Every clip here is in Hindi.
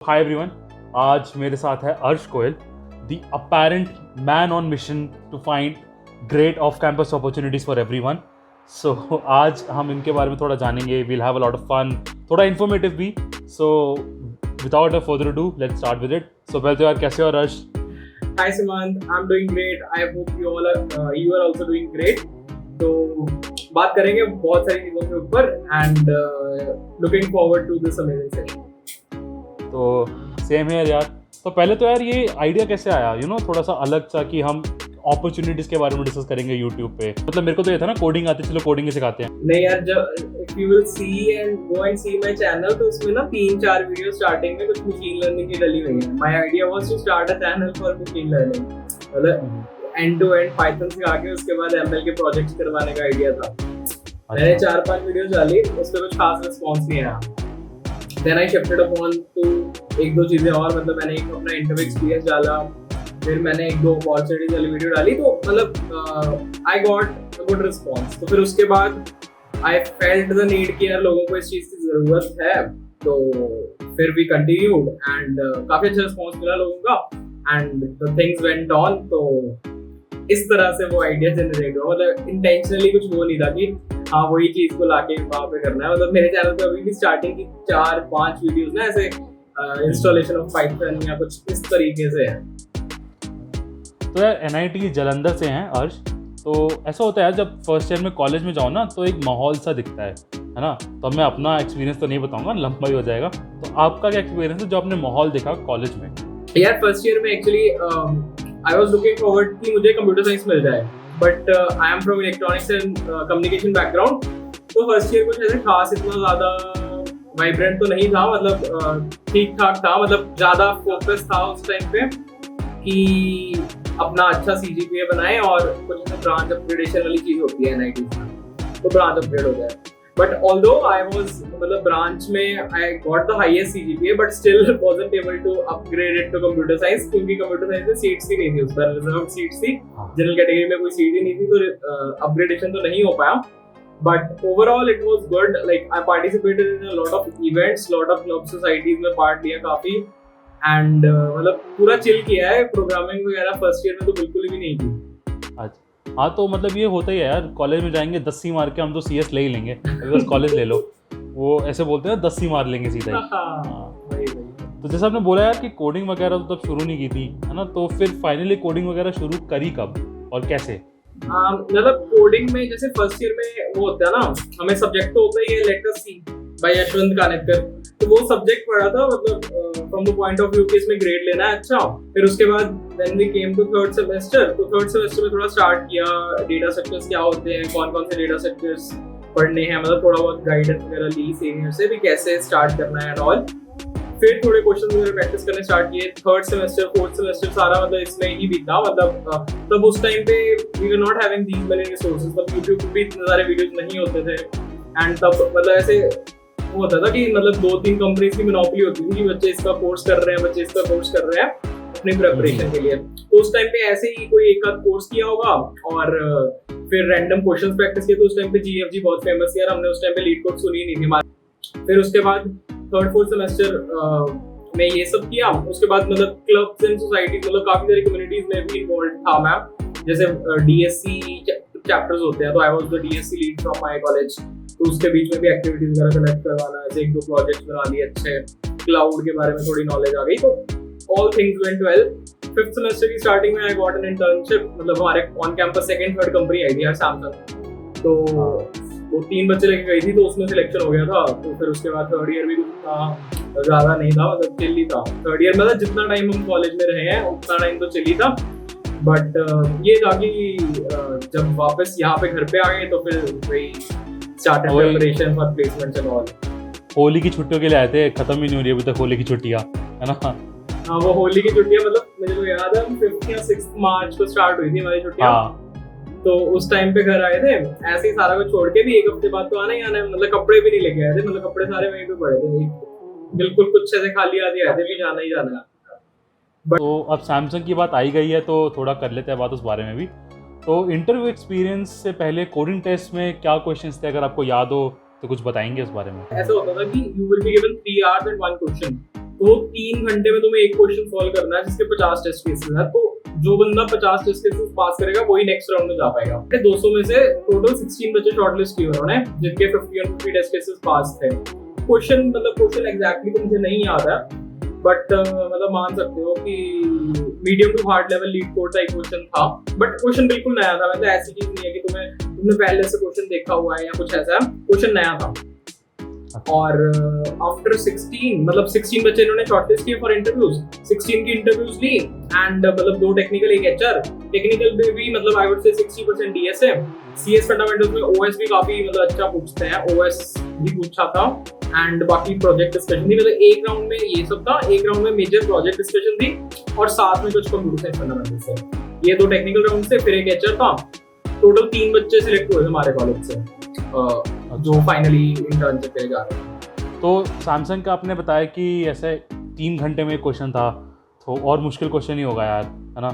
हाय एवरीवन, आज मेरे साथ है Arsh Goyal, the apparent man on mission to find great off campus opportunities for everyone. So आज हम इनके बारे में थोड़ा जानेंगे। We'll have a lot of fun, थोड़ा इन्फॉर्मेटिव भी। So without a further do let's start with it. So पहले तो यार कैसे हो अर्श? Hi Simant, I'm doing great. I hope you are also doing great. तो बात करेंगे बहुत सारी चीज़ों के ऊपर and looking forward to this amazing session. तो सेम है यार। तो पहले तो यार ये आइडिया कैसे आया, थोड़ा सा अलग सा कि हम अपॉर्चुनिटीज के बारे में डिस्कस करेंगे यूट्यूब पे। मतलब मेरे को तो ये था ना, कोडिंग आती, चलो कोडिंग ही सिखाते हैं। नहीं यार, जब if you will see and go and see my channel, तो उसमें ना 3-4 वीडियो स्टार्टिंग में कुछ मशीन लर्निंग की डली हुई है। My idea was to start a channel for machine learning, मतलब end to end Python सिखा के उसके बाद ML के प्रोजेक्ट्स करवाने का आइडिया था। मैंने 4-5 वीडियो डाली, उस पर कुछ खास रिस्पॉन्स नहीं आया। Then I shifted upon to एक दो चीज़ें और, मतलब मैंने एक अपना इंटरव्यू एक्सपीरियंस डाला, फिर मैंने एक दो अपॉर्चुनिटीज वाली वीडियो डाली, तो मतलब आई गॉट गुड रिस्पॉन्स। तो फिर उसके बाद आई फेल्ट द नीड कि यार लोगों को इस चीज़ की ज़रूरत है, तो फिर भी कंटिन्यूड एंड काफ़ी अच्छा रिस्पॉन्स मिला लोगों का and the things went on. तो इस तरह से वो आइडिया जनरेट हुआ। मतलब इंटेंशनली कुछ वो नहीं था कि हाँ वही चीज़ को लाके वहाँ पे करना है। मतलब मेरे चैनल पे अभी भी स्टार्टिंग की 4-5 वीडियोस ना ऐसे इंस्टॉलेशन ऑफ पाइथन या कुछ इस तरीके से है। तो यार NIT जालंधर से हैं अर्श। तो ऐसा होता है जब फर्स्ट ईयर में कॉलेज में जाओ ना, तो एक माहौल सा दिखता है ना। तो मैं अपना एक्सपीरियंस तो नहीं बताऊंगा, लंबा ही हो जाएगा। तो आपका क्या एक्सपीरियंस है जो आपने माहौल देखा कॉलेज में? यार फर्स्ट ईयर में actually I was looking forward कि मुझे कंप्यूटर साइंस मिल जाए, but I am from electronics and communication background. तो फर्स्ट ईयर कुछ ऐसे खास इतना ज़्यादा वाइब्रेंट तो नहीं था, मतलब ठीक ठाक था। मतलब ज़्यादा फोकस था उस टाइम पे कि अपना अच्छा CGPA बनाए और कुछ ऐसे ब्रांच अपग्रेडेशन वाली चीज़ होती है NIT में, तो ब्रांच अपग्रेड हो जाए। बट ऑल्दो आई वाज, मतलब ब्रांच में I got the highest CGPA, but still wasn't able to upgrade it to computer science, क्योंकि कंप्यूटर साइंस में सीट्स ही नहीं थी, उस पर रिजर्व सीट्स थी, जनरल कैटेगरी में कोई सीट ही नहीं थी, तो अपग्रेडेशन तो नहीं हो पाया। But overall it was good. Like I participated in a lot of events, lot of club societies में पार्ट लिया काफी, and मतलब पूरा चिल किया है। प्रोग्रामिंग वगैरह फर्स्ट ईयर में तो बिल्कुल भी नहीं की। अच्छा, हाँ, तो मतलब ये होता ही है यार, कॉलेज में जाएंगे 10 सी मार के हम तो CS ले ही लेंगे। अभी बस कॉलेज ले लो, वो ऐसे बोलते हैं 10 सी मार लेंगे सीधा ही। तो जैसे आपने बोला यार कि कोडिंग वगैरह तो तब शुरू नहीं की थी, है ना। तो फिर फाइनली कोडिंग वगैरह शुरू करी कब और कैसे? मतलब कोडिंग में जैसे फर्स्ट ईयर में वो होता है ना, हमें सब्जेक्ट तो होता ही है let us C by Yashavant Kanetkar. तो वो सब्जेक्ट पढ़ा था, मतलब from the point of view कि इसमें ग्रेड लेना है अच्छा। फिर उसके बाद when we came to third semester, तो थर्ड सेमेस्टर में थोड़ा स्टार्ट किया, डेटा स्ट्रक्चर्स क्या होते हैं, कौन कौन से डेटा स्ट्रक्चर्स पढ़ने हैं, मतलब थोड़ा बहुत गाइडेंस वगैरह ली सीनियर से भी कैसे स्टार्ट करना है एंड ऑल। फिर थोड़े क्वेश्चन वगैरह प्रैक्टिस करने स्टार्ट किए। थर्ड सेमेस्टर फोर्थ सेमेस्टर सारा मतलब इसमें ही बीता। मतलब तब उस टाइम पे we were not having these many resources, तब यूट्यूब पे भी इतने सारे वीडियोस नहीं होते थे। एंड तब मतलब ऐसे वो होता था कि मतलब 2-3 कंपनीज की मोनोपोली होती थी कि बच्चे इसका कोर्स कर रहे हैं, बच्चे इसका कोर्स कर रहे हैं अपनी प्रिपरेशन के लिए। तो उस टाइम पे ऐसे ही कोई एक आध कोर्स किया होगा और फिर रैंडम क्वेश्चंस प्रैक्टिस किए। तो उस टाइम पे GFG बहुत फेमस थी यार, हमने उस टाइम पे लीड कोड सुनी नहीं थी। फिर उसके बाद थर्ड फोर्थ सेमेस्टर में ये सब किया। उसके बाद मतलब क्लब्स एंड सोसाइटीज, मतलब काफी सारी कम्युनिटीज में भी इन्वॉल्व था मैं। जैसे DSC चैप्टर्स होते हैं, तो I was the DSC lead from my college. तो उसके बीच में भी एक्टिविटीज वगैरह कनेक्ट करवाना, ऐसे 1-2 प्रोजेक्ट्स बना लिए अच्छे, क्लाउड के बारे में थोड़ी नॉलेज आ गई। तो all things went well. Fifth semester की स्टार्टिंग में आई गॉट एन इंटर्नशिप, मतलब हमारे on campus second third company आई थी यार, सैमसंग। तो वो 3 बच्चे लेके गई थी, तो उसमें सिलेक्शन हो गया था। तो फिर उसके बाद थर्ड ईयर भी कुछ ज़्यादा नहीं था, मतलब चिल ही था। थर्ड ईयर मतलब जितना टाइम हम कॉलेज में रहे हैं उतना टाइम तो चिल ही था। बट ये था कि जब वापस यहाँ पे घर पे आ गए, तो फिर वही started preparation for placements and all. Holi की छुट्टियों के लिए आए थे, खत्म ही नहीं हो रही अभी तक होली की छुट्टियाँ, है ना। हाँ, वो होली की छुट्टियाँ, मतलब मुझे तो याद है 5 या 6 मार्च को स्टार्ट हुई थी हमारी छुट्टियाँ। तो उस टाइम पे घर आए थे, ऐसे ही सारा कुछ छोड़ के भी 1 हफ्ते बाद तो आना ही आना है। मतलब कपड़े भी नहीं लेके आए थे, मतलब कपड़े सारे वहीं पे पड़े थे, बिल्कुल कुछ ऐसे खाली आदि आए थे कि जाना ही जाना है। तो अब सैमसंग की बात आई गई है, तो थोड़ा कर लेते हैं बात उस बारे में भी। तो इंटरव्यू एक्सपीरियंस से पहले कोडिंग टेस्ट में क्या क्वेश्चंस थे, अगर आपको याद हो तो कुछ बताएंगे उस बारे में? ऐसा होता था कि you will be given 3 hours and 1 question। तो वो 3 घंटे में तुम्हें एक क्वेश्चन सॉल्व करना है जिसके 50 टेस्ट केसेस है। तो जो बंदा 50 टेस्ट केसेस पास करेगा वही नेक्स्ट राउंड में जा पाएगा। 200 में से टोटल 16 बच्चे शॉर्टलिस्ट किए उन्होंने, जिनके 50 टेस्ट केसेस पास थे। क्वेश्चन एग्जैक्टली तो मुझे नहीं याद है, बट मतलब मान सकते हो कि medium to hard level LeetCode का एक क्वेश्चन था, बट क्वेश्चन बिल्कुल नया था। मतलब ऐसी चीज नहीं है कि तुमने पहले से क्वेश्चन देखा हुआ है या कुछ ऐसा, क्वेश्चन नया था। और आफ्टर 16 बच्चे इन्होंने शॉर्टलिस्ट किए फॉर इंटरव्यूज। 16 की इंटरव्यूज ली एंड मतलब 2 टेक्निकल, एक एचआर। टेक्निकल में भी मतलब I would say 60% DSA. CS fundamentals में ओएस भी काफी मतलब अच्छा पूछते हैं, ओएस भी पूछा था। एंड बाकी प्रोजेक्ट डिस्कशन थी। मतलब एक राउंड में ये सब था, एक राउंड में मेजर प्रोजेक्ट डिस्कशन थी और साथ में कुछ कंप्यूटर साइंस फंडामेंटल्स थे। ये 2 टेक्निकल राउंड से, फिर एक एचआर था। टोटल 3 बच्चे सिलेक्ट हुए हमारे कॉलेज से जो फाइनली इंटर्नशिप के लिए जा रहे हैं। तो सैमसंग का आपने बताया कि ऐसे 3 घंटे में क्वेश्चन था, तो और मुश्किल क्वेश्चन ही होगा यार, है ना?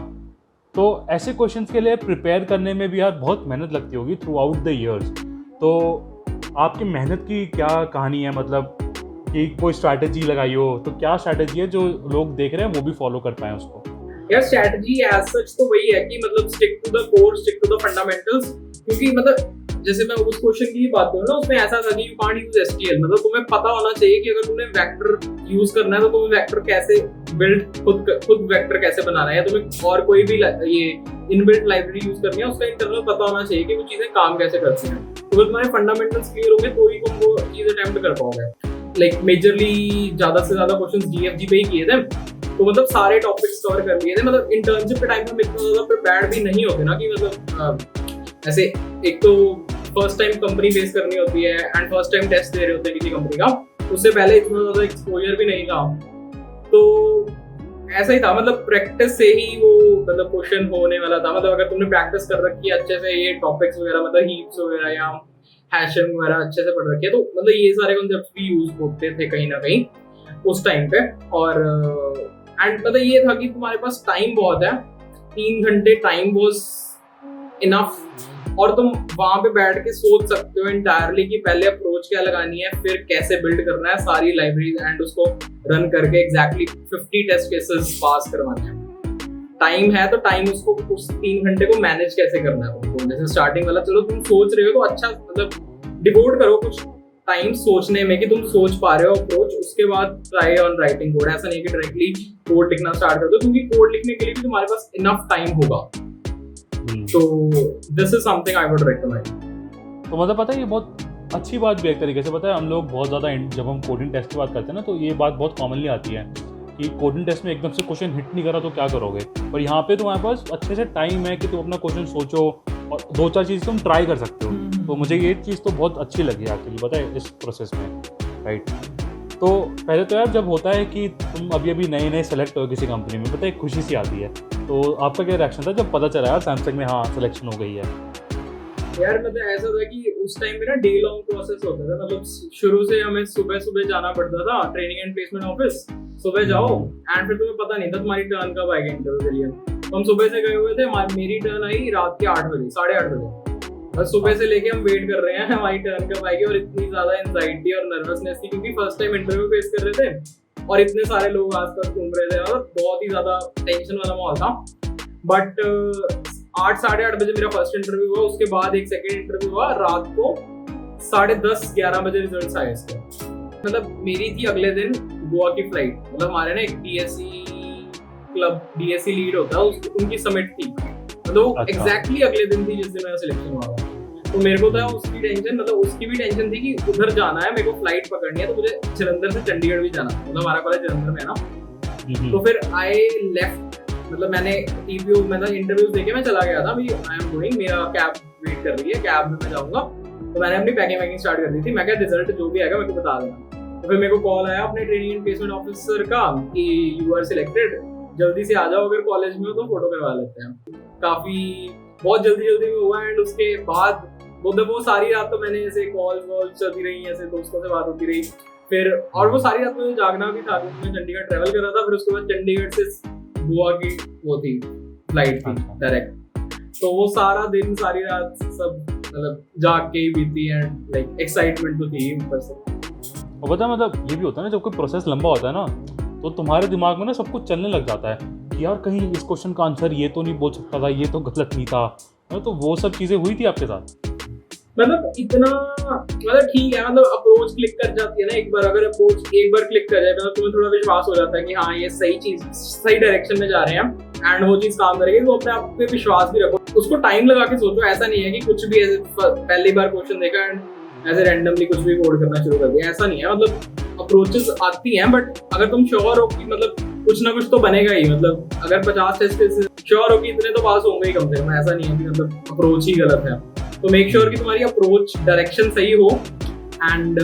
तो ऐसे क्वेश्चंस के लिए प्रिपेयर करने में भी यार बहुत मेहनत लगती होगी थ्रू आउट द ईयर्स। तो आपकी मेहनत की क्या कहानी है? मतलब कि कोई स्ट्रैटेजी लगाई हो तो क्या स्ट्रैटेजी है जो लोग देख रहे हैं वो भी फॉलो कर पाए उसको? यार स्ट्रैटेजी एज सच तो वही है कि मतलब stick to the core, stick to the fundamentals. क्योंकि मतलब जैसे मैं उस क्वेश्चन की बात करूँ ना, उसमें ऐसा था कि यू कांट यूज एसटीएल। मतलब तुम्हें पता होना चाहिए कि अगर तुम्हें वेक्टर यूज करना है तो तुम्हें वेक्टर कैसे बिल्ड, खुद वेक्टर कैसे बनाना है, या तुम्हें और कोई भी ये इनबिल्ट लाइब्रेरी यूज करनी है, उसका इंटरनल पता होना चाहिए कि वो चीजें काम कैसे करती हैं। तो अगर तुम्हारे फंडामेंटल्स क्लियर होंगे तो ही तुम वो चीज अटेम्प्ट कर पाओगे। लाइक मेजरली ज्यादा से ज्यादा क्वेश्चंस डीएफजी पे ही किए थे, तो मतलब सारे टॉपिक्स कवर कर लिए थे। मतलब इंटर्नशिप के टाइम में इतना ज्यादा प्रिपेयर्ड भी नहीं होते ना, कि मतलब ऐसे एक तो फर्स्ट टाइम कंपनी फेस करनी होती है एंड फर्स्ट टाइम टेस्ट दे रहे होते हैं किसी कंपनी का, उससे पहले इतना ज्यादा एक्सपोजर भी नहीं था। तो ऐसा ही था, मतलब प्रैक्टिस से ही वो मतलब क्वेश्चन होने वाला था। मतलब अगर तुमने प्रैक्टिस कर रखी है अच्छे से ये टॉपिक्स वगैरह, मतलब हीप्स वगैरह या हैशिंग वगैरह अच्छे से पढ़ रखी है, तो मतलब ये सारे कॉन्सेप्ट्स भी यूज होते थे कहीं ना कहीं उस टाइम पे। और एंड मतलब ये था कि तुम्हारे पास टाइम बहुत है, 3 घंटे टाइम वाज इनफ, और तुम वहां पे बैठ के सोच सकते हो एंटायरली कि पहले अप्रोच क्या लगानी है, फिर कैसे बिल्ड करना है सारी लाइब्रेरीज एंड उसको रन करके एग्जैक्टली 50 टेस्ट केसेस पास करवाने हैं। टाइम है तो टाइम उसको उस 3 घंटे को मैनेज कैसे करना है तुमको। जैसे स्टार्टिंग वाला, चलो तुम सोच रहे हो तो अच्छा मतलब डिवोट करो कुछ टाइम सोचने में कि तुम सोच पा रहे हो अप्रोच, उसके बाद ट्राई ऑन राइटिंग कोड। ऐसा नहीं कि डायरेक्टली कोड लिखना स्टार्ट कर दो, क्योंकि कोड लिखने के लिए भी तुम्हारे पास इनफ टाइम होगा। तो this is something I would recommend. तो मतलब पता है, ये बहुत अच्छी बात भी एक तरीके से, पता है हम लोग बहुत ज़्यादा जब हम कोडिंग टेस्ट की बात करते हैं ना, तो ये बात बहुत कॉमनली आती है कि कोडिंग टेस्ट में एकदम से क्वेश्चन हिट नहीं करा तो क्या करोगे। पर यहाँ पे तुम्हारे पास अच्छे से टाइम है कि तुम अपना क्वेश्चन सोचो और 2-4 चीज़ तुम ट्राई कर सकते हो। तो मुझे ये चीज़ तो बहुत अच्छी लगी एक्चुअली, पता है, इस प्रोसेस में, राइट। तो पहले तो यार जब होता है कि तुम अभी नए सेलेक्ट हो किसी कंपनी में, पता है खुशी सी आती है। तो आपका क्या रिएक्शन था जब पता चला यार सैमसंग में हाँ सिलेक्शन हो गई है? यार मतलब ऐसा था कि उस टाइम पे ना डे लॉन्ग प्रोसेस होता था। मतलब शुरू से हमें सुबह जाना पड़ता था ट्रेनिंग एंड प्लेसमेंट ऑफिस। सुबह जाओ एंड फिर तुम्हें पता नहीं था तुम्हारी टर्न कब आएगी इंटरव्यू के लिए। तो हम सुबह से गए हुए थे, मेरी टर्न आई रात के 8 बजे, 8:30 बजे। बस सुबह से लेके हम वेट कर रहे हैं हमारी टर्न कब आएगी, और इतनी ज्यादा एंजाइटी और नर्वसनेस थी क्योंकि फर्स्ट टाइम इंटरव्यू फेस कर रहे थे और इतने सारे लोग आसपास घूम रहे थे और बहुत ही ज्यादा टेंशन वाला माहौल था। बट 8-8:30 बजे मेरा फर्स्ट इंटरव्यू हुआ, उसके बाद एक सेकंड इंटरव्यू हुआ रात को 10:30-11 बजे रिजल्ट्स आए इसके। मतलब मेरी थी अगले दिन गोवा की फ्लाइट। मतलब हमारे ना एक डीएससी क्लब, डीएससी लीड होता है, उनकी समिट थी। मतलब एग्जैक्टली अगले दिन थी जिस दिन मेरा सिलेक्शन हुआ। तो मेरे को था उसकी टेंशन, मतलब उसकी भी टेंशन थी कि उधर जाना है, मेरे को फ्लाइट पकड़नी है, तो मुझे जलंधर से चंडीगढ़ भी जाना। मतलब हमारा कॉलेज जलंधर में है ना। तो फिर आई लेफ्ट, मतलब मैंने टीपीओ मतलब इंटरव्यूज देके मैं चला गया था, भाई आई एम गोइंग, मेरा कैब वेट कर रही है, कैब में मैं जाऊंगा। तो मैंने अपनी पैकिंग स्टार्ट कर दी थी। मैं क्या रिजल्ट जो भी आएगा मेरे को बता देना। तो फिर मेरे को कॉल आया अपने ट्रेनिंग एंड प्लेसमेंट ऑफिसर का कि यू आर सिलेक्टेड, जल्दी से आ जाओ, अगर कॉलेज में हो तो फोटो करवा लेते हैं। काफी बहुत जल्दी में हुआ। एंड उसके बाद वो सारी रात तो मैंने ऐसे कॉल चलती रही, ऐसे दोस्तों से बात होती रही। फिर और वो सारी रात मुझे जागना भी था क्योंकि मैं चंडीगढ़ ट्रैवल कर रहा था। फिर उसके बाद चंडीगढ़ से गोवा की वो थी फ्लाइट थी डायरेक्ट। तो वो सारा दिन सारी रात सब मतलब जाग के ही बीती एंड लाइक एक्साइटमेंट तो थी ऊपर से। और पता है मतलब ये भी होता है ना, जब कोई प्रोसेस लंबा होता है ना, तो तुम्हारे दिमाग में ना सब कुछ चलने लग जाता है कि यार कहीं इस क्वेश्चन का आंसर ये तो नहीं बोल सकता था, ये तो गलत नहीं था। तो वो सब चीज़ें हुई थी आपके साथ? मतलब इतना मतलब ठीक है, मतलब अप्रोच क्लिक कर जाती है ना एक बार, अगर अप्रोच एक बार क्लिक कर जाए तो तुम्हें थोड़ा विश्वास हो जाता है कि हाँ ये सही चीज, सही डायरेक्शन में जा रहे हैं एंड वो चीज काम करेगी, तो अपने आप पे विश्वास भी रखो, उसको टाइम लगा के सोचो। ऐसा नहीं है कि कुछ भी ऐसे पहली बार क्वेश्चन देखा एंड ऐसे रैंडमली कुछ भी कोड करना शुरू कर दिया, ऐसा नहीं है। मतलब अप्रोचेस आती हैं, बट अगर तुम श्योर हो कि मतलब कुछ ना कुछ तो बनेगा ही, मतलब अगर 50 टेस्ट श्योर हो कि इतने तो पास होंगे ही कम से कम, ऐसा नहीं है कि मतलब अप्रोच ही गलत है। तो मेक श्योर कि तुम्हारी अप्रोच डायरेक्शन सही हो एंड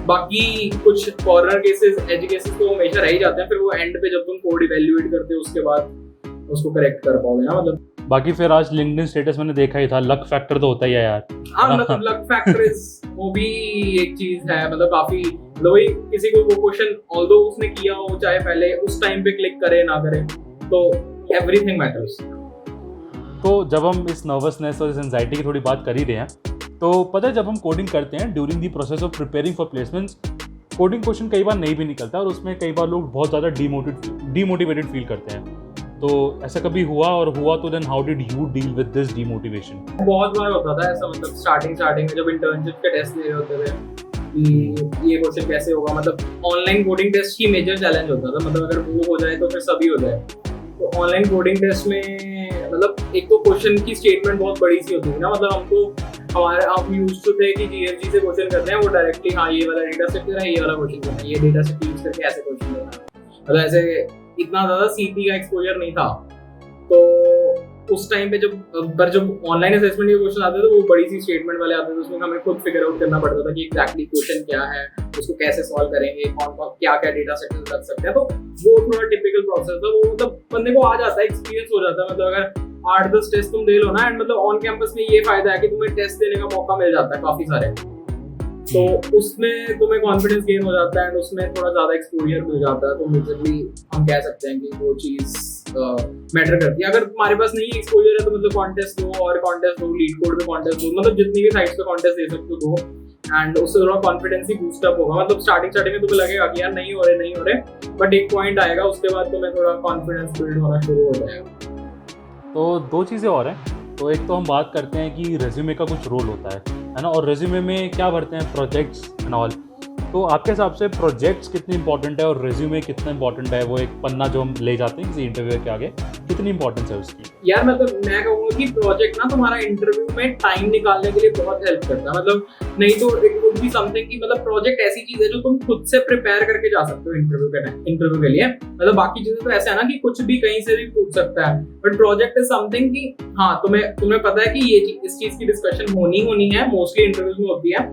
बाकी कुछ कॉर्नर केसेस, एज केसेस तो हमेशा रह ही जाते हैं, फिर वो एंड पे जब तुम कोड इवैल्यूएट करते हो उसके बाद उसको करेक्ट कर पाओगे ना। मतलब बाकी फिर आज लिंक्डइन स्टेटस मैंने देखा ही था, लक फैक्टर तो होता ही है यार। हाँ, मतलब लक फैक्टर इज वो भी एक चीज है, मतलब काफी वही किसी को वो क्वेश्चन ऑल्दो उसने किया हो, चाहे पहले उस टाइम पे क्लिक करे ना करे, तो एवरीथिंग मैटर्स। तो जब हम इस नर्वसनेस और इस एंजाइटी की थोड़ी बात कर ही रहे हैं, तो पता है जब हम कोडिंग करते हैं during the process of preparing for placements, coding question कई बार नहीं भी निकलता और उसमें कई बार लोग बहुत ज़्यादा डीमोटिवेटेड फील करते हैं। तो ऐसा कभी हुआ, और हुआ तो then how did you deal with this demotivation? बहुत बार होता था ऐसा, मतलब स्टार्टिंग में जब इंटर्नशिप के टेस्ट ले रहे होते थे कि ये क्वेश्चन कैसे होगा, मतलब ऑनलाइन कोडिंग टेस्ट की मेजर चैलेंज होता था, मतलब अगर वो हो जाए तो फिर सभी हो जाए। तो ऑनलाइन कोडिंग टेस्ट में मतलब एक तो क्वेश्चन की स्टेटमेंट बहुत बड़ी सी होती है ना, मतलब हम यूज टू थे कि जीएफजी से क्वेश्चन करते हैं, वो डायरेक्टली हाँ ये वाला डेटा सेट है, ये वाला क्वेश्चन करना है, ये डेटा सेट यूज करके ऐसे क्वेश्चन करना है, मतलब ऐसे इतना ज्यादा सीपी का एक्सपोजर नहीं था। तो उस टाइम पे जब ऑनलाइन असेसमेंट के क्वेश्चन आते थे तो वो बड़ी सी स्टेटमेंट वाले आते थे, उसमें हमें खुद फिगर आउट करना पड़ता था कि एग्जैक्टली क्वेश्चन क्या है, उसको कैसे सॉल्व करेंगे, कौन कौन क्या क्या डेटा सेट रख सकते हैं। तो वो थोड़ा टिपिकल प्रोसेस था, वो मतलब बंदे को आ जाता है, एक्सपीरियंस हो जाता है। मतलब अगर 8-10 टेस्ट तुम दे लो ना, एंड मतलब ऑन कैंपस में ये फायदा है कि तुम्हें टेस्ट देने का मौका मिल जाता है काफी सारे, तो उसमें तुम्हें कॉन्फिडेंस गेन हो जाता है एंड उसमें थोड़ा ज्यादा एक्सपोजर मिल जाता है। तो मेजरली हम कह सकते हैं कि वो चीज मैटर करती है। अगर तुम्हारे पास नहीं एक्सपोजर है तो मतलब कॉन्टेस्ट दो, और कॉन्टेस्ट दो, लीड कोड में कॉन्टेस्ट दो, मतलब जितनी भी साइट्स पे कॉन्टेस्ट दे सकते हो दो, एंड उससे थोड़ा कॉन्फिडेंस ही बूस्ट अप होगा। मतलब स्टार्टिंग में तुम्हें लगेगा कि यार नहीं हो रहे, बट एक पॉइंट आएगा उसके बाद तुम्हें थोड़ा कॉन्फिडेंस बिल्ड होना शुरू हो जाएगा। तो दो चीज़ें और हैं। तो एक तो हम बात करते हैं कि रेज्यूमे का कुछ रोल होता है ना, और रेज्यूमे में क्या भरते हैं, प्रोजेक्ट्स एंड ऑल। तो आपके हिसाब से प्रोजेक्ट्स कितने इंपॉर्टेंट है और रेज्यूमे कितना इंपॉर्टेंट है? वो एक पन्ना जो हम ले जाते हैं किसी इंटरव्यू के आगे, कितनी इंपॉर्टेंस है उसकी? यार मतलब मैं कहूँगा कि प्रोजेक्ट ना तुम्हारा इंटरव्यू में टाइम निकालने के लिए बहुत हेल्प करता है। मतलब नहीं तो इट वुड बी समथिंग कि मतलब प्रोजेक्ट ऐसी चीज है जो तुम खुद से प्रिपेयर करके जा सकते हो इंटरव्यू के लिए। मतलब बाकी चीजें तो ऐसा है ना कि कुछ भी कहीं से भी पूछ सकता है, बट प्रोजेक्ट इज समथिंग कि हाँ तुम्हें पता है कि ये इस चीज की डिस्कशन होनी है, मोस्टली इंटरव्यूज में होती है,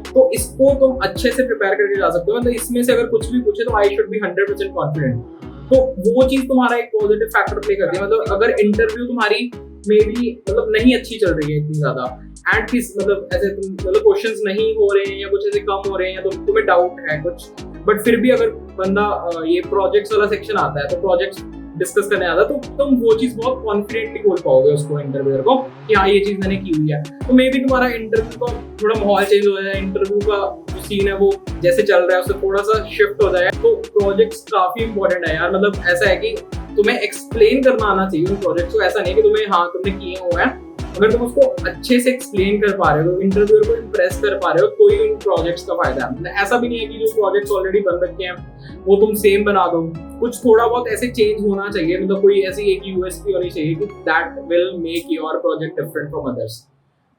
तो इसको तुम अच्छे से प्रिपेयर करके जा सकते हो। मतलब इसमें से अगर कुछ भी पूछे तो आई शुड बी 100% कॉन्फिडेंट। तो वो चीज तुम्हारा एक पॉजिटिव फैक्टर प्ले करती है। मतलब अगर इंटरव्यू तुम्हारी मे बी मतलब नहीं अच्छी चल रही है इतनी ज्यादा, एंड किस मतलब ऐसे तुम मतलब क्वेश्चंस नहीं हो रहे हैं या कुछ ऐसे कम हो रहे हैं या तो तुम्हें डाउट है कुछ, बट फिर भी अगर बंदा ये प्रोजेक्ट्स वाला सेक्शन आता है तो प्रोजेक्ट्स डिस्कस करने आता है, तो तुम वो चीज बहुत कॉन्फिडेंटली बोल पाओगे उसको इंटरव्यूअर को कि हाँ ये चीज मैंने की हुई है। तो मे बी तुम्हारा इंटरव्यू का थोड़ा माहौल चेंज हो जाए, इंटरव्यू का जो सीन है वो जैसे चल रहा है उससे थोड़ा सा शिफ्ट हो जाए। तो प्रोजेक्ट्स काफी इंपॉर्टेंट है यार। मतलब ऐसा है कि तुम्हें एक्सप्लेन करना आना चाहिए उन प्रोजेक्ट्स को। ऐसा नहीं कि तुम्हें हाँ तुमने किए हुए हैं, अगर तुम उसको अच्छे से एक्सप्लेन कर पा रहे हो, इंटरव्यूअर को इम्प्रेस कर पा रहे हो, तो ही उन प्रोजेक्ट्स का फायदा है। मतलब ऐसा भी नहीं है कि जो प्रोजेक्ट्स ऑलरेडी बन रखे हैं वो तुम सेम बना दो, कुछ थोड़ा बहुत ऐसे चेंज होना चाहिए। मतलब कोई ऐसी एक यूएसपी होनी चाहिए कि that will make your project different from others.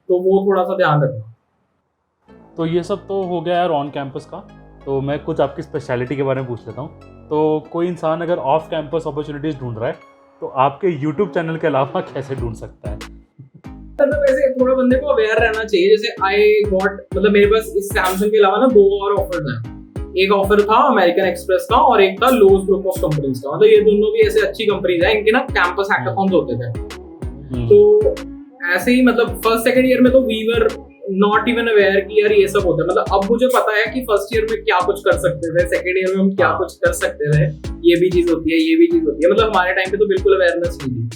तो वो थोड़ा सा ध्यान रखना। तो ये सब तो हो गया यार ऑन कैंपस का। तो मैं कुछ आपकी स्पेशलिटी के बारे में पूछ लेता हूँ। तो कोई इंसान अगर ऑफ कैंपस अपॉर्चुनिटीज ढूंढ रहा है तो आपके यूट्यूब चैनल के अलावा कैसे ढूंढ सकता है? मतलब ऐसे थोड़ा बंदे को अवेयर रहना चाहिए। जैसे आई गॉट मतलब मेरे पास इस सैमसंग के अलावा ना 2 और ऑफर्स हैं। एक ऑफर था अमेरिकन एक्सप्रेस का और एक था लोज ग्रुप ऑफ कंपनीज का। मतलब ये दोनों भी ऐसे अच्छी कंपनीज हैं, इनके ना कैंपस हैकाथॉन्स होते थे। तो ऐसे ही मतलब फर्स्ट सेकंड ईयर में तो we were not even aware कि यार ये सब होता है। मतलब अब मुझे पता है कि फर्स्ट ईयर में क्या कुछ कर सकते थे, सेकंड ईयर में हम क्या कुछ कर सकते थे, ये भी चीज होती है, ये भी चीज होती है। मतलब हमारे टाइम पे तो बिल्कुल अवेयरनेस नहीं थी।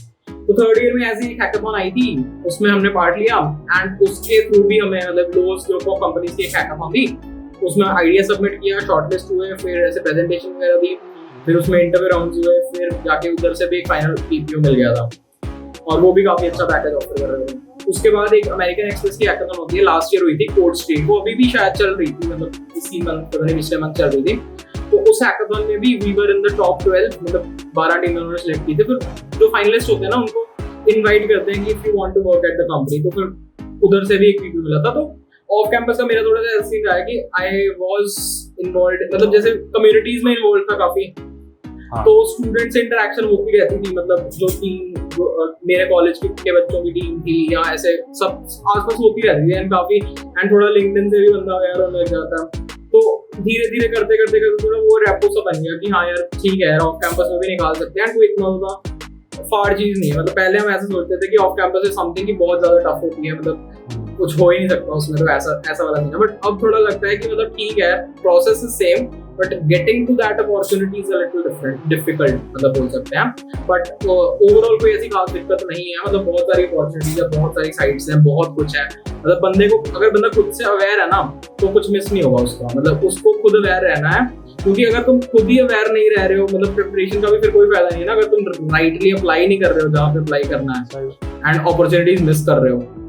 तो थर्ड ईयर में ऐसी एक हैकाथॉन आई थी, उसमें हमने पार्ट लिया एंड उसके थ्रू भी हमें मतलब लोज ग्रुप ऑफ कंपनीज की एक हैकाथॉन थी। उसमें आइडिया सबमिट किया, शॉर्टलिस्ट हुए, फिर ऐसे प्रेजेंटेशन वगैरह दी फिर उसमें इंटरव्यू राउंड्स हुए, फिर जाके उधर से भी एक फाइनल पीपीओ मिल गया था और वो भी काफी अच्छा पैकेज ऑफर कर रहे थे। उसके बाद एक अमेरिकन एक्सप्रेस की हैकाथन होती है, लास्ट ईयर हुई थी कोड स्ट्रीट, वो अभी भी शायद चल रही थी, मतलब इसी मंथ पता नहीं पिछले मंथ चल रही थी। तो उस हैकाथन में भी we were in the top 12, मतलब 12 टीम उन्होंने सिलेक्ट की थी। फिर जो फाइनलिस्ट होते हैं ना उनको इनवाइट करते हैं कि if you want to work at the company, तो फिर उधर से भी एक वीडियो मिला था। तो ऑफ कैंपस का मेरा थोड़ा सा ऐसा सीन रहा है कि आई वाज इन्वॉल्वड, मतलब जैसे कम्युनिटीज में इन्वॉल्व था काफी। तो स्टूडेंट से इंटरेक्शन होती रहती थी, मतलब जो टीम मेरे कॉलेज के बच्चों की टीम थी या ऐसे सब आसपास होती रहती थी, एंड काफी एंड थोड़ा लिंक्डइन से भी बंदा यार होने लग जाता। तो धीरे धीरे करते करते थोड़ा वो रेपो सा बन गया कि हाँ यार ठीक है यार ऑफ कैंपस में भी निकाल सकते हैं, कोई इतना ज्यादा फाड़ चीज नहीं है। मतलब पहले हम ऐसे सोचते थे कि ऑफ कैंपस इज समथिंग की बहुत ज्यादा टफ होती है, मतलब कुछ हो ही नहीं सकता उसमें, तो ऐसा वाला नहीं है। बट अब थोड़ा लगता है कि मतलब ठीक है, process is same but getting to that opportunity is a little difficult, मतलब बोल सकते हैं। बट ओवरऑल कोई ऐसी खास दिक्कत नहीं है, मतलब बहुत सारी अपॉर्चुनिटीज है, बहुत सारी साइट्स हैं, बहुत कुछ है। मतलब बंदे को अगर बंदा खुद से अवेयर है ना तो कुछ मिस नहीं होगा उसका, मतलब उसको खुद अवेयर रहना है। क्योंकि अगर तुम खुद ही अवेयर नहीं रह रहे हो, मतलब प्रिपरेशन का भी फिर कोई फायदा नहीं है ना, अगर तुम राइटली अप्लाई नहीं कर रहे हो जहाँ पे अप्लाई करना है एंड अपॉर्चुनिटीज मिस कर रहे हो।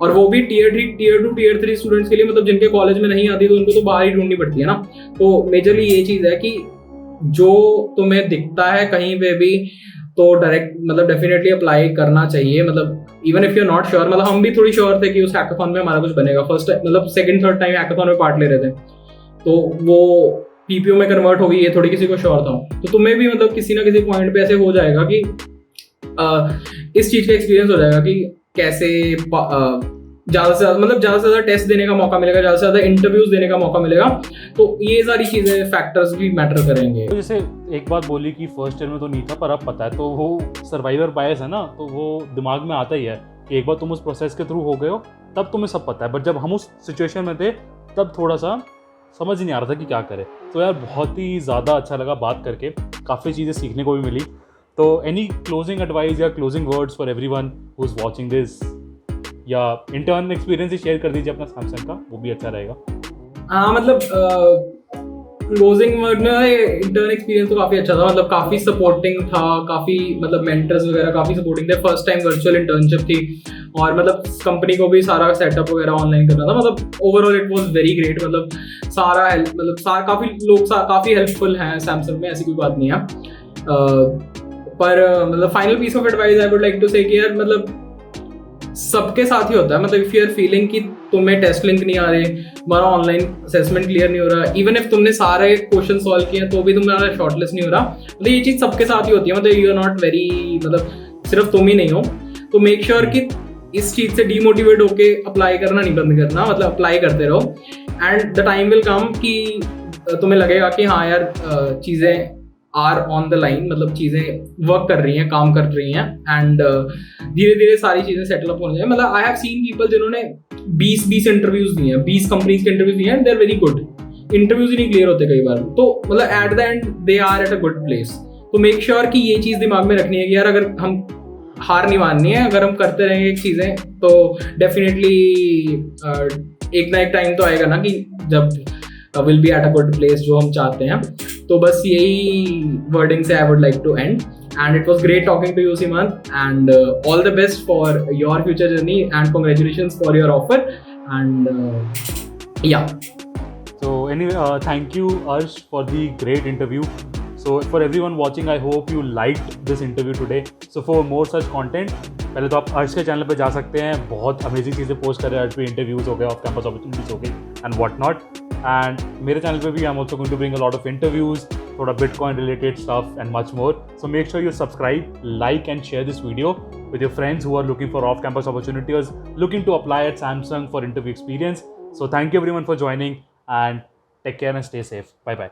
और वो भी टीयर 3, टीयर 2, टीयर 3 स्टूडेंट्स के लिए, मतलब जिनके कॉलेज में नहीं आती तो उनको तो बाहर ही ढूंढनी पड़ती है ना। तो मेजरली ये चीज है कि जो तुम्हें दिखता है कहीं पे भी तो डायरेक्ट मतलब डेफिनेटली अप्लाई करना चाहिए। मतलब even if you are not sure, मतलब हम भी थोड़ी श्योर थे कि उस हैकाथॉन में हमारा कुछ बनेगा। फर्स्ट मतलब सेकंड थर्ड टाइम हैकाथॉन में पार्ट ले रहे थे, तो वो पीपीओ में कन्वर्ट हो गई, ये थोड़ी किसी को श्योर था। तो तुम्हें भी मतलब किसी ना किसी पॉइंट पे ऐसे हो जाएगा कि इस चीज का एक्सपीरियंस हो जाएगा कि कैसे ज्यादा से ज्यादा टेस्ट देने का मौका मिलेगा, ज्यादा से ज्यादा इंटरव्यूज देने का मौका मिलेगा। तो ये सारी चीजें फैक्टर्स भी मैटर करेंगे। तो जैसे एक बात बोली कि फर्स्ट ईयर में तो नहीं था पर अब पता है, तो वो सर्वाइवर बायस है ना, तो वो दिमाग में आता ही है कि एक बार तुम उस प्रोसेस के थ्रू हो गए हो तब तुम्हें सब पता है। बट जब हम उस सिचुएशन में थे तब थोड़ा सा समझ ही नहीं आ रहा था कि क्या करें। तो यार बहुत ही ज़्यादा अच्छा लगा बात करके, काफ़ी चीज़ें सीखने को भी मिली। तो एनी क्लोजिंग एडवाइस या closing words for everyone who is watching this, या इंटर्न एक्सपीरियंस ही शेयर कर दीजिए अपना सैमसंग का, वो भी अच्छा रहेगा। हाँ मतलब क्लोजिंग वर्ड में इंटर्न एक्सपीरियंस तो काफ़ी अच्छा था, मतलब काफ़ी सपोर्टिंग था, काफ़ी मतलब मेंटर्स वगैरह काफ़ी सपोर्टिंग थे। फर्स्ट टाइम वर्चुअल इंटर्नशिप थी और मतलब कंपनी को भी सारा सेटअप वगैरह ऑनलाइन करना था। मतलब overall it was very great, मतलब सारा हेल्प, मतलब काफ़ी लोग काफ़ी हेल्पफुल हैं सैमसंग में, ऐसी कोई बात नहीं है। पर मतलब final piece of advice I would like to say कि यार मतलब सबके साथ ही होता है। मतलब इफ यू आर फीलिंग कि तुम्हें टेस्ट लिंक नहीं आ रहे, तुम्हारा ऑनलाइन असेसमेंट क्लियर नहीं हो रहा, इवन इफ तुमने सारे क्वेश्चन सॉल्व किए तो भी तुम्हारा शॉर्टलिस्ट नहीं हो रहा, मतलब ये चीज सबके साथ ही होती है। मतलब यू आर नॉट वेरी, मतलब सिर्फ तुम ही नहीं हो। तो मेक श्योर कि इस चीज से डीमोटिवेट होके अप्लाई करना नहीं बंद करना, मतलब अप्लाई करते रहो and the time will come कि तुम्हें लगेगा कि हाँ यार चीजें आर ऑन द लाइन, मतलब चीजें वर्क कर रही हैं, काम कर रही हैं एंड धीरे धीरे सारी चीजें सेटल अप होने चाहिए। मतलब आई हैव सीन पीपल जिन्होंने 20 इंटरव्यूज दिए हैं, 20 कंपनीज के इंटरव्यूज दिए हैं, they are very good, interviews ही नहीं क्लियर होते कई बार। तो मतलब at the end they are at a good place. तो मेक श्योर कि ये चीज दिमाग में रखनी है कि यार अगर हम हार नहीं माननी है, अगर हम करते रहेंगे चीजें तो डेफिनेटली एक ना एक टाइम तो आएगा ना कि जब will be at a good place जो हम चाहते हैं। तो बस यही वर्डिंग से I would like to end, and it was great talking to you, Simant, and all the best for your future journey and congratulations for your offer and yeah. So anyway, thank you Arsh for the great interview. So for everyone watching, I hope you liked this interview today. So for more such content, पहले तो आप अर्श के चैनल पे जा सकते हैं, बहुत अमेजिंग चीज़ें पोस्ट कर रहे हैं, अर्श पे इंटरव्यूज हो गए, ऑफ कैंपस अपॉर्चुनिटीज हो गई एंड व्हाट नॉट। एंड मेरे चैनल पे भी I am also going to bring a lot of interviews, थोड़ा bitcoin related stuff and much more. So make sure you subscribe, like and share this video with your friends who are looking for off-campus opportunities, looking to apply at Samsung for interview experience. So thank you everyone for joining and take care and stay safe. Bye bye.